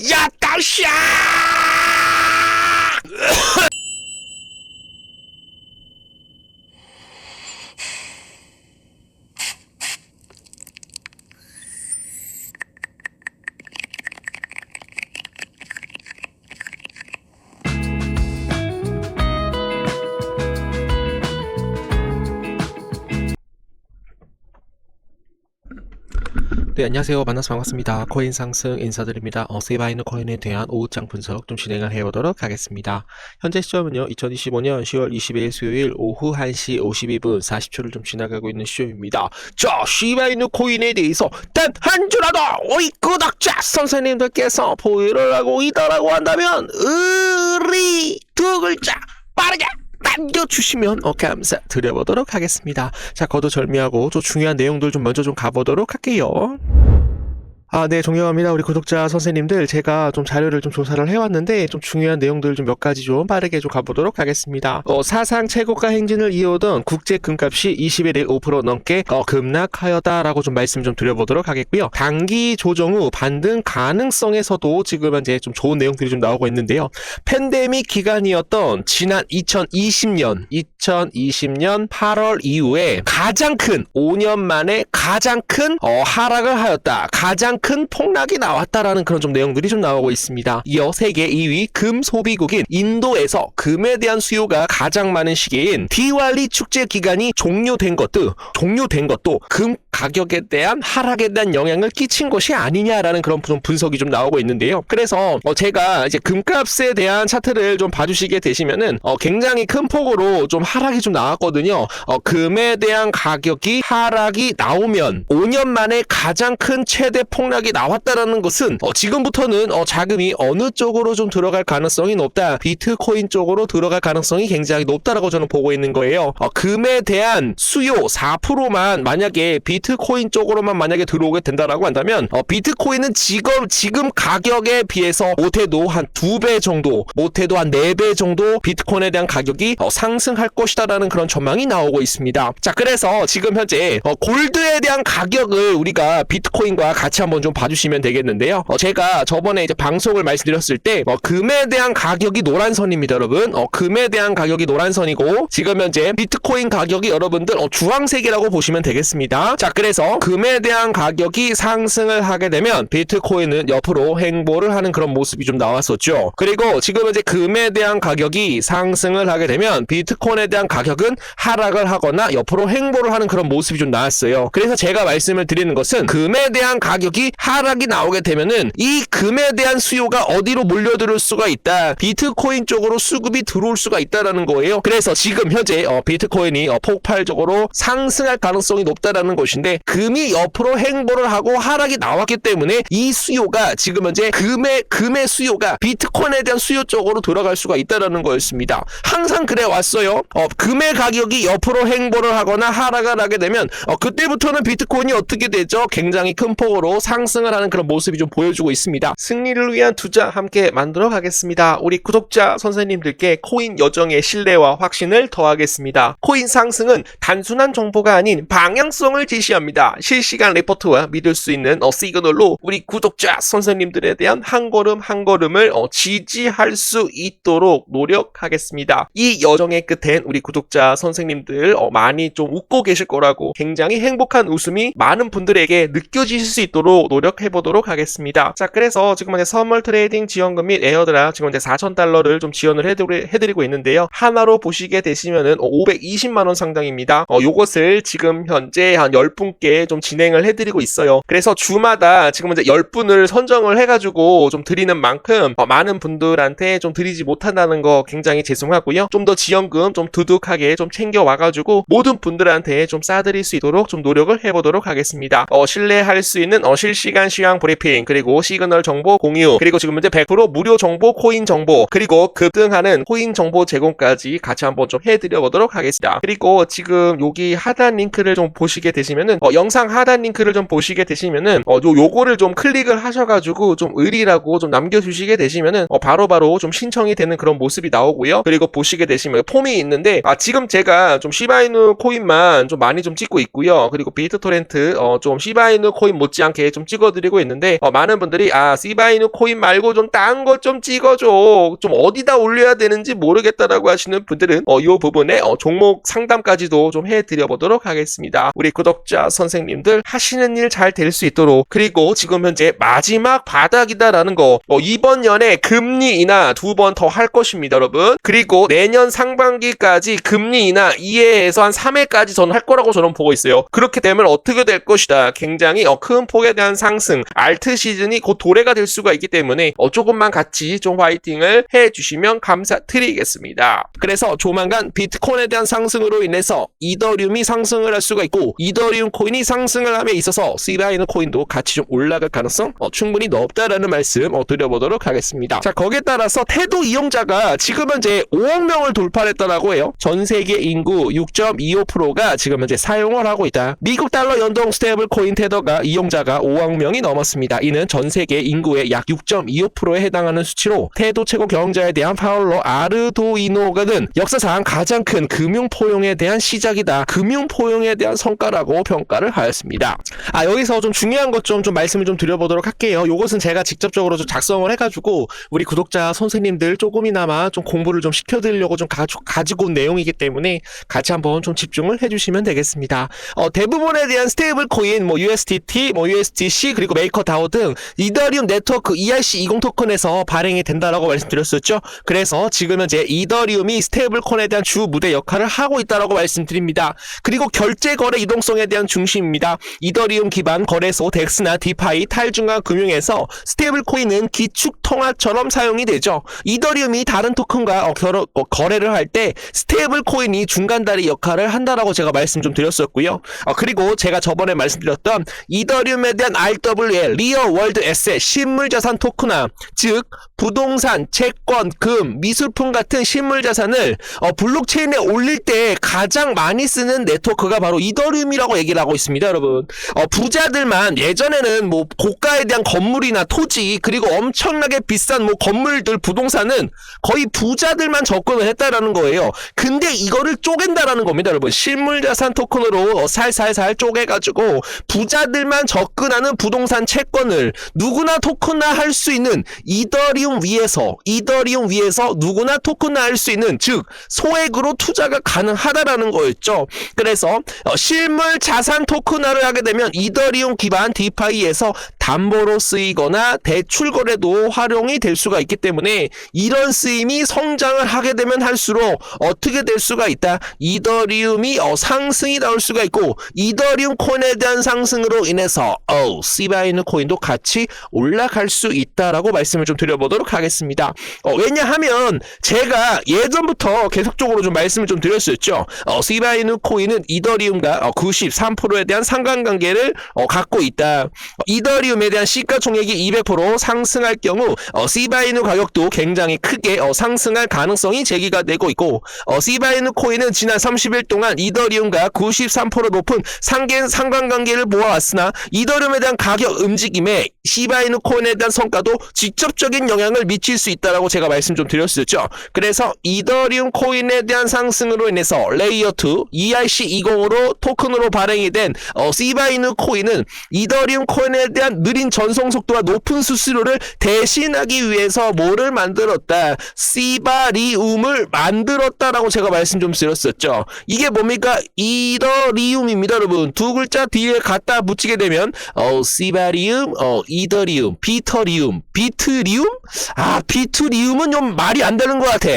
야, 따시야! 네, 안녕하세요. 만나서 반갑습니다. 코인 상승 인사드립니다. 세바이너 코인에 대한 오후장 분석 좀 진행을 해보도록 하겠습니다. 현재 시점은요, 2025년 10월 22일 수요일 오후 1시 52분 40초를 좀 지나가고 있는 시점입니다. 자, 시바이너 코인에 대해서 단 한 주라도 우리 구독자 선생님들께서 보유를 하고 있다라고 한다면 의리 두 글자 빠르게 남겨주시면 감사드려보도록 하겠습니다. 자, 거두절미하고 좀 중요한 내용들 좀 먼저 좀 가보도록 할게요. 네, 존경합니다. 우리 구독자 선생님들, 제가 좀 자료를 좀 조사를 해왔는데, 좀 중요한 내용들 좀 몇 가지 좀 빠르게 좀 가보도록 하겠습니다. 사상 최고가 행진을 이어오던 국제 금값이 20일에 5% 넘게 급락하였다라고 좀 말씀 좀 드려보도록 하겠고요. 단기 조정 후 반등 가능성에서도 지금 현재 좀 좋은 내용들이 좀 나오고 있는데요. 팬데믹 기간이었던 지난 2020년 8월 이후에 가장 큰 5년 만에 가장 큰 하락을 하였다. 가장 큰 폭락이 나왔다라는 그런 좀 내용들이 좀 나오고 있습니다. 이어 세계 2위 금 소비국인 인도에서 금에 대한 수요가 가장 많은 시기인 디왈리 축제 기간이 종료된 것도 금 가격에 대한 하락에 대한 영향을 끼친 것이 아니냐라는 그런 분석이 좀 나오고 있는데요. 그래서 제가 이제 금값에 대한 차트를 좀 봐주시게 되시면은 굉장히 큰 폭으로 좀 하락이 좀 나왔거든요. 금에 대한 가격이 하락이 나오면 5년 만에 가장 큰 최대 폭락이 나왔다라는 것은 지금부터는 자금이 어느 쪽으로 좀 들어갈 가능성이 높다. 비트코인 쪽으로 들어갈 가능성이 굉장히 높다라고 저는 보고 있는 거예요. 금에 대한 수요 4%만 만약에 비트코인 쪽으로만 만약에 들어오게 된다라고 한다면 비트코인은 지금 가격에 비해서 못해도 한 2배 정도, 못해도 한 4배 정도 비트코인에 대한 가격이 상승할 것이다라는 그런 전망이 나오고 있습니다. 자, 그래서 지금 현재 골드에 대한 가격을 우리가 비트코인과 같이 한번 좀 봐주시면 되겠는데요. 제가 저번에 이제 방송을 말씀드렸을 때 금에 대한 가격이 노란선입니다, 여러분. 금에 대한 가격이 노란선이고 지금 현재 비트코인 가격이 여러분들 주황색이라고 보시면 되겠습니다. 자, 그래서 금에 대한 가격이 상승을 하게 되면 비트코인은 옆으로 행보를 하는 그런 모습이 좀 나왔었죠. 그리고 지금 현재 금에 대한 가격이 상승을 하게 되면 비트코인에 대한 가격은 하락을 하거나 옆으로 행보를 하는 그런 모습이 좀 나왔어요. 그래서 제가 말씀을 드리는 것은 금에 대한 가격이 하락이 나오게 되면은 이 금에 대한 수요가 어디로 몰려들 수가 있다. 비트코인 쪽으로 수급이 들어올 수가 있다라는 거예요. 그래서 지금 현재 비트코인이 폭발적으로 상승할 가능성이 높다라는 것인데 금이 옆으로 행보를 하고 하락이 나왔기 때문에 이 수요가 지금 현재 금의 수요가 비트코인에 대한 수요 쪽으로 들어갈 수가 있다라는 거였습니다. 항상 그래 왔어요. 금의 가격이 옆으로 행보를 하거나 하락을 하게 되면 그때부터는 비트코인이 어떻게 되죠? 굉장히 큰 폭으로 상승을 하는 그런 모습이 좀 보여주고 있습니다. 승리를 위한 투자 함께 만들어 가겠습니다. 우리 구독자 선생님들께 코인 여정의 신뢰와 확신을 더하겠습니다. 코인 상승은 단순한 정보가 아닌 방향성을 제시합니다. 실시간 레포트와 믿을 수 있는 시그널로 우리 구독자 선생님들에 대한 한 걸음 한 걸음을 지지할 수 있도록 노력하겠습니다. 이 여정의 끝엔 우리 구독자 선생님들 많이 좀 웃고 계실 거라고, 굉장히 행복한 웃음이 많은 분들에게 느껴지실 수 있도록 노력해 보도록 하겠습니다. 자, 그래서 지금 현재 선물 트레이딩 지원금 및 에어드랍 지금 현재 4,000달러를 좀 지원을 해드리고 있는데요. 하나로 보시게 되시면은 520만원 상당입니다. 요것을 지금 현재 한 10분께 좀 진행을 해드리고 있어요. 그래서 주마다 지금 현재 10분을 선정을 해가지고 좀 드리는 만큼 많은 분들한테 좀 드리지 못한다는 거 굉장히 죄송하고요. 좀 더 지원금 좀 두둑하게 좀 챙겨와가지고 모든 분들한테 좀 싸드릴 수 있도록 좀 노력을 해보도록 하겠습니다. 신뢰할 수 있는 실시간 시황 브리핑, 그리고 시그널 정보 공유, 그리고 지금 현재 100% 무료 정보, 코인 정보, 그리고 급등하는 코인 정보 제공까지 같이 한번 좀 해드려 보도록 하겠습니다. 그리고 지금 여기 하단 링크를 좀 보시게 되시면은 영상 하단 링크를 좀 보시게 되시면은 요거를 좀 클릭을 하셔가지고 좀 의리라고 좀 남겨주시게 되시면은 바로바로 좀 신청이 되는 그런 모습이 나오고요. 그리고 보시게 되시면 폼이 있는데 지금 제가 좀 시바이누 코인만 좀 많이 좀 찍고 있고요. 그리고 비트토렌트 좀 시바이누 코인 못지않게 좀 좀 찍어드리고 있는데 많은 분들이 시바이누 코인 말고 좀 딴 거 좀 찍어줘, 좀 어디다 올려야 되는지 모르겠다라고 하시는 분들은 이 부분에 종목 상담까지도 좀 해드려 보도록 하겠습니다. 우리 구독자 선생님들 하시는 일 잘 될 수 있도록, 그리고 지금 현재 마지막 바닥이다라는 거, 이번 연에 금리 인하 2번 더 할 것입니다, 여러분. 그리고 내년 상반기까지 금리 인하 2회에서 한 3회까지 저는 할 거라고 저는 보고 있어요. 그렇게 되면 어떻게 될 것이다, 굉장히 큰 폭에 대한 상승, 알트 시즌이 곧 도래가 될 수가 있기 때문에 조금만 같이 좀 화이팅을 해주시면 감사드리겠습니다. 그래서 조만간 비트코인에 대한 상승으로 인해서 이더리움이 상승을 할 수가 있고, 이더리움 코인이 상승을 함에 있어서 시바이누 코인도 같이 좀 올라갈 가능성 충분히 높다라는 말씀 드려보도록 하겠습니다. 자, 거기에 따라서 테도 이용자가 지금 현재 5억 명을 돌파했다라고 해요. 전 세계 인구 6.25%가 지금 현재 사용을 하고 있다. 미국 달러 연동 스테이블 코인 테더가 이용자가 5억 명이 넘었습니다. 이는 전 세계 인구의 약 6.25%에 해당하는 수치로, 테도 최고 경영자에 대한 파울로 아르도이노가는 역사상 가장 큰 금융 포용에 대한 시작이다, 금융 포용에 대한 성과라고 평가를 하였습니다. 여기서 좀 중요한 것 좀 말씀을 좀 드려보도록 할게요. 이것은 제가 직접적으로 좀 작성을 해가지고 우리 구독자 선생님들 조금이나마 좀 공부를 좀 시켜드리려고 좀 가지고 온 내용이기 때문에 같이 한번 좀 집중을 해주시면 되겠습니다. 대부분에 대한 스테이블 코인, USDT, USDC, 그리고 메이커다오 등 이더리움 네트워크 ERC20 토큰에서 발행이 된다라고 말씀드렸었죠. 그래서 지금 현재 이더리움이 스테이블 코인에 대한 주 무대 역할을 하고 있다라고 말씀드립니다. 그리고 결제 거래 이동성에 대한 중심입니다. 이더리움 기반 거래소 덱스나 디파이, 탈중앙 금융에서 스테이블 코인은 기축 통화처럼 사용이 되죠. 이더리움이 다른 토큰과 거래를 할 때 스테이블 코인이 중간다리 역할을 한다라고 제가 말씀 좀 드렸었고요. 그리고 제가 저번에 말씀드렸던 이더리움에 대한 RWA, 리얼 월드 에셋, 실물자산 토큰화, 즉 부동산, 채권, 금, 미술품 같은 실물자산을 블록체인에 올릴 때 가장 많이 쓰는 네트워크가 바로 이더리움이라고 얘기를 하고 있습니다, 여러분. 부자들만, 예전에는 고가에 대한 건물이나 토지, 그리고 엄청나게 비싼 건물들, 부동산은 거의 부자들만 접근을 했다라는 거예요. 근데 이거를 쪼갠다라는 겁니다, 여러분. 실물자산 토큰으로 살살살 쪼개가지고 부자들만 접근하는 부동산 채권을 누구나 토큰화 할 수 있는 이더리움 위에서 누구나 토큰화 할 수 있는, 즉 소액으로 투자가 가능하다라는 거였죠. 그래서 실물 자산 토큰화를 하게 되면 이더리움 기반 디파이에서 담보로 쓰이거나 대출 거래도 활용이 될 수가 있기 때문에, 이런 쓰임이 성장을 하게 되면 할수록 어떻게 될 수가 있다, 이더리움이 상승이 나올 수가 있고, 이더리움 코인에 대한 상승으로 인해서 시바이누 코인도 같이 올라갈 수 있다라고 말씀을 좀 드려보도록 하겠습니다. 왜냐하면 제가 예전부터 계속적으로 좀 말씀을 좀 드렸었죠. 시바이누 코인은 이더리움과 93%에 대한 상관관계를 갖고 있다. 이더리움에 대한 시가총액이 200% 상승할 경우 시바이누 가격도 굉장히 크게 상승할 가능성이 제기가 되고 있고, 시바이누 코인은 지난 30일 동안 이더리움과 93% 높은 상관관계를 보아왔으나, 이더리움에 대한 가격 움직임에 시바이누 코인에 대한 성과도 직접적인 영향을 미칠 수 있다라고 제가 말씀 좀 드렸었죠. 그래서 이더리움 코인에 대한 상승으로 인해서 레이어 2 ERC20으로 토큰으로 발행이 된 시바이누 코인은 이더리움 코인에 대한 느린 전송 속도와 높은 수수료를 대신하기 위해서 뭐를 만들었다, 시바리움을 만들었다라고 제가 말씀 좀 드렸었죠. 이게 뭡니까? 이더리움입니다, 여러분. 두 글자 뒤에 갖다 붙이게 되면 시바리움, 이더리움, 비터리움, 비트리움? 비트리움은 좀 말이 안 되는 것 같아.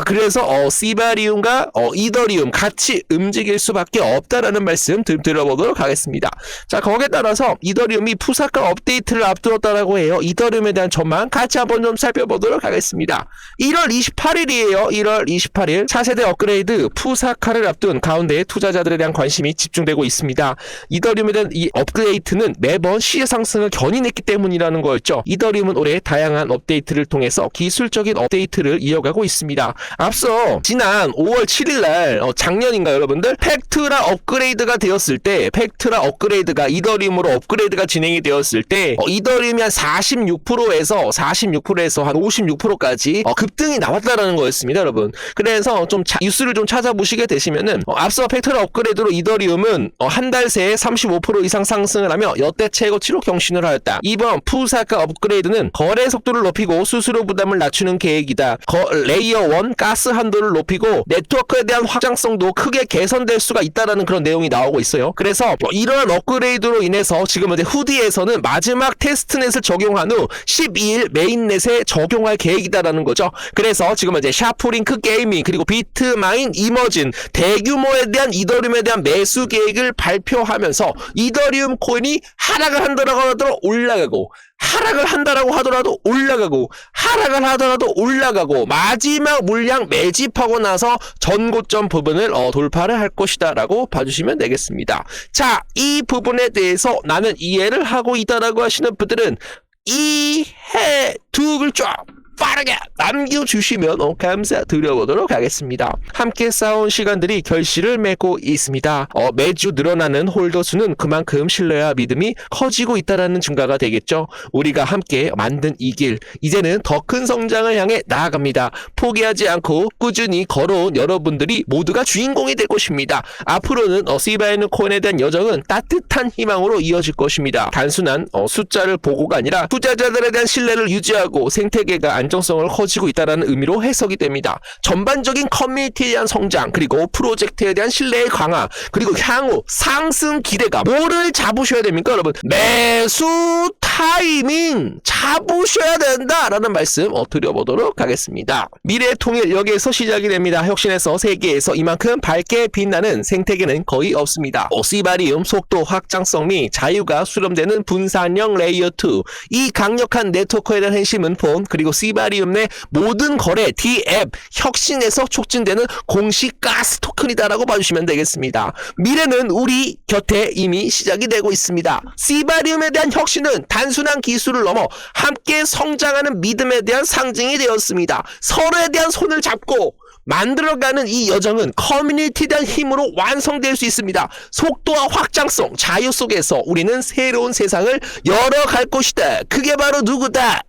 그래서 시바리움과 이더리움 같이 움직일 수밖에 없다라는 말씀 드려보도록 하겠습니다. 자, 거기에 따라서 이더리움이 푸사카 업데이트를 앞두었다라고 해요. 이더리움에 대한 전망 같이 한번 좀 살펴보도록 하겠습니다. 1월 28일이에요. 1월 28일 차세대 업그레이드 푸사카를 앞둔 가운데 투자자들에 대한 관심이 집중되고 있습니다. 이더리움에 대한 이 업그레이드는 매번 시세 상승을 견인 고민했기 때문이라는 거였죠. 이더리움은 올해 다양한 업데이트를 통해서 기술적인 업데이트를 이어가고 있습니다. 앞서 지난 5월 7일날 작년인가 여러분들 팩트라 업그레이드가 되었을 때 팩트라 업그레이드가 이더리움으로 업그레이드가 진행이 되었을 때 이더리움이 한 46%에서 한 56%까지 급등이 나왔다라는 거였습니다, 여러분. 그래서 좀 뉴스를 좀 찾아보시게 되시면은 앞서 팩트라 업그레이드로 이더리움은 한 달 새에 35% 이상 상승을 하며 역대 최고치로 경신을 하였다. 이번 푸사카 업그레이드는 거래 속도를 높이고 수수료 부담을 낮추는 계획이다. 레이어 1 가스 한도를 높이고 네트워크에 대한 확장성도 크게 개선될 수가 있다라는 그런 내용이 나오고 있어요. 그래서 이러한 업그레이드로 인해서 지금 이제 후디에서는 마지막 테스트넷을 적용한 후 12일 메인넷에 적용할 계획이다라는 거죠. 그래서 지금 이제 샤프링크 게이밍 그리고 비트마인 이머진 대규모에 대한 이더리움에 대한 매수 계획을 발표하면서 이더리움 코인이 하락을 한다라고 하더라도 올라가고 하락을 한다라고 하더라도 올라가고 하락을 하더라도 올라가고 마지막 물량 매집하고 나서 전고점 부분을 돌파를 할 것이다 라고 봐주시면 되겠습니다. 자, 이 부분에 대해서 나는 이해를 하고 있다라고 하시는 분들은 이해 두 글자 빠르게 남겨주시면 감사드려보도록 하겠습니다. 함께 싸운 시간들이 결실을 맺고 있습니다. 매주 늘어나는 홀더 수는 그만큼 신뢰와 믿음이 커지고 있다는 증가가 되겠죠. 우리가 함께 만든 이 길, 이제는 더 큰 성장을 향해 나아갑니다. 포기하지 않고 꾸준히 걸어온 여러분들이 모두가 주인공이 될 것입니다. 앞으로는 시바이누 코인에 대한 여정은 따뜻한 희망으로 이어질 것입니다. 단순한 숫자를 보고가 아니라 투자자들에 대한 신뢰를 유지하고 생태계가 안정성을 커지고 있다는 의미로 해석이 됩니다. 전반적인 커뮤니티에 대한 성장 그리고 프로젝트에 대한 신뢰의 강화 그리고 향후 상승 기대감 뭐를 잡으셔야 됩니까 여러분? 매수 타이밍 잡으셔야 된다라는 말씀 드려보도록 하겠습니다. 미래의 통일 여기에서 시작이 됩니다. 혁신에서 세계에서 이만큼 밝게 빛나는 생태계는 거의 없습니다. 시바리움 속도 확장성 및 자유가 수렴되는 분산형 레이어 2 이 강력한 네트워크에 대한 핵심은 폰 그리고 시바리움 내 모든 거래 D앱 혁신에서 촉진되는 공식 가스 토큰이다라고 봐주시면 되겠습니다. 미래는 우리 곁에 이미 시작이 되고 있습니다. 시바리움에 대한 혁신은 단순한 기술을 넘어 함께 성장하는 믿음에 대한 상징이 되었습니다. 서로에 대한 손을 잡고 만들어가는 이 여정은 커뮤니티에 대한 힘으로 완성될 수 있습니다. 속도와 확장성, 자유 속에서 우리는 새로운 세상을 열어갈 것이다. 그게 바로 누구다?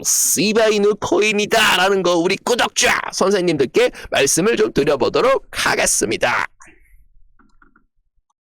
시바이누 코인이다 라는 거 우리 구독자 선생님들께 말씀을 좀 드려보도록 하겠습니다.